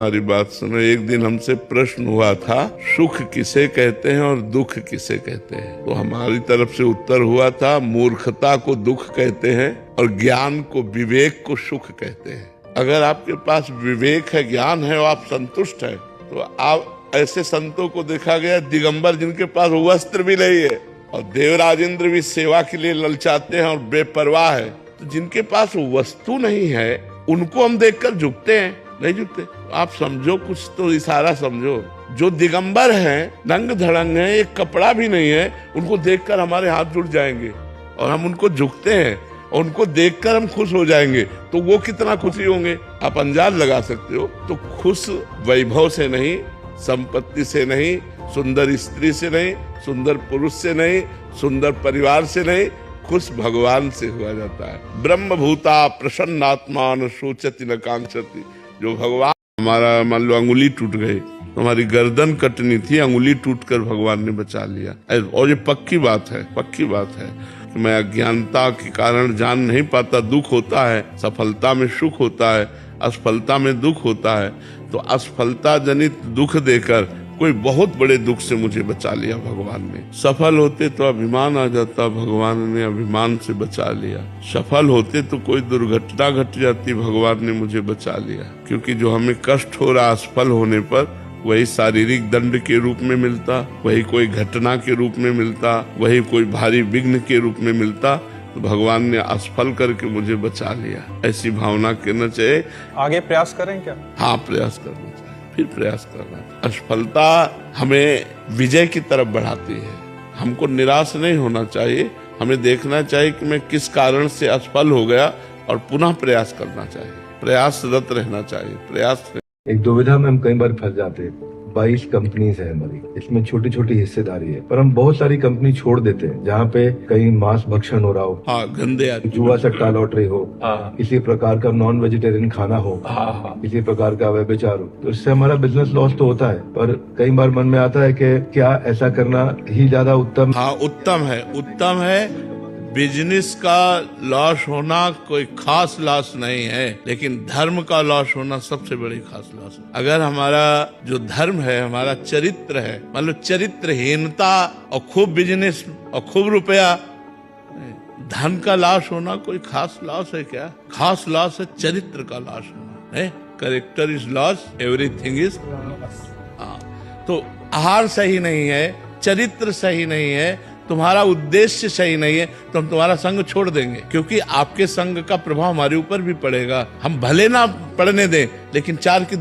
हमारी बात सुनो। एक दिन हमसे प्रश्न हुआ था, सुख किसे कहते हैं और दुख किसे कहते हैं। तो हमारी तरफ से उत्तर हुआ था, मूर्खता को दुख कहते हैं और ज्ञान को, विवेक को सुख कहते हैं। अगर आपके पास विवेक है, ज्ञान है और आप संतुष्ट हैं, तो आप ऐसे संतों को देखा गया दिगंबर जिनके पास वस्त्र भी नहीं है और देवराजेंद्र भी सेवा के लिए ललचाते हैं और बेपरवाह है। तो जिनके पास वस्तु नहीं है उनको हम देखकर झुकते हैं, नहीं झुकते। आप समझो, कुछ तो इशारा समझो। जो दिगंबर हैं, नंग धड़ंग हैं, एक कपड़ा भी नहीं है, उनको देखकर हमारे हाथ जुड़ जाएंगे और हम उनको झुकते हैं और उनको देखकर हम खुश हो जाएंगे। तो वो कितना खुशी होंगे आप अंदाज लगा सकते हो। तो खुश वैभव से नहीं, संपत्ति से नहीं, सुंदर स्त्री से नहीं, सुंदर पुरुष से नहीं, सुंदर परिवार से नहीं, खुश भगवान से हुआ जाता है। ब्रह्म भूता प्रसन्नात्मा न सोचति न कांक्षति। जो भगवान, हमारा मान लो अंगुली टूट गई, तो हमारी गर्दन कटनी थी, अंगुली टूटकर भगवान ने बचा लिया। और ये पक्की बात है, पक्की बात है कि मैं अज्ञानता के कारण जान नहीं पाता। दुख होता है, सफलता में सुख होता है, असफलता में दुख होता है। तो असफलता जनित दुख देकर कोई बहुत बड़े दुख से मुझे बचा लिया भगवान ने। सफल होते तो अभिमान आ जाता, भगवान ने अभिमान से बचा लिया। सफल होते तो कोई दुर्घटना घट जाती, भगवान ने मुझे बचा लिया। क्योंकि जो हमें कष्ट हो रहा असफल होने पर, वही शारीरिक दंड के रूप में मिलता, वही कोई घटना के रूप में मिलता, वही कोई भारी विघ्न के रूप में मिलता। तो भगवान ने असफल करके मुझे बचा लिया। ऐसी भावना करना चाहिए। आगे प्रयास करें क्या? हाँ, प्रयास करना चाहिए, फिर प्रयास करना। असफलता हमें विजय की तरफ बढ़ाती है। हमको निराश नहीं होना चाहिए। हमें देखना चाहिए कि मैं किस कारण से असफल हो गया और पुनः प्रयास करना चाहिए, प्रयासरत रहना चाहिए। प्रयास एक दुविधा में हम कई बार फंस जाते हैं। 22 कंपनीज है हमारी, इसमें छोटी छोटी हिस्सेदारी है, पर हम बहुत सारी कंपनी छोड़ देते हैं जहाँ पे कहीं मांस भक्षण हो रहा हो, हाँ, गंदे आदमी, जुआ सट्टा लॉटरी हो, किसी प्रकार का नॉन वेजिटेरियन खाना हो, किसी प्रकार का व्यभिचार हो। तो इससे हमारा बिजनेस लॉस तो होता है, पर कई बार मन में आता है कि क्या ऐसा करना ही ज्यादा उत्तम। हाँ, उत्तम है, उत्तम है। बिजनेस का लॉस होना कोई खास लॉस नहीं है, लेकिन धर्म का लॉस होना सबसे बड़ी खास लॉस है। अगर हमारा जो धर्म है, हमारा चरित्र है, मान लो चरित्रहीनता और खूब बिजनेस और खूब रुपया, धन का लॉस होना कोई खास लॉस है क्या? खास लॉस है चरित्र का लॉस होना है। Character is loss, everything is. तो आहार सही नहीं है, चरित्र सही नहीं है, तुम्हारा उद्देश्य सही नहीं है, तो हम तुम्हारा संग छोड़ देंगे। क्योंकि आपके संग का प्रभाव हमारे ऊपर भी पड़ेगा। हम भले ना पढ़ने दें, लेकिन चार की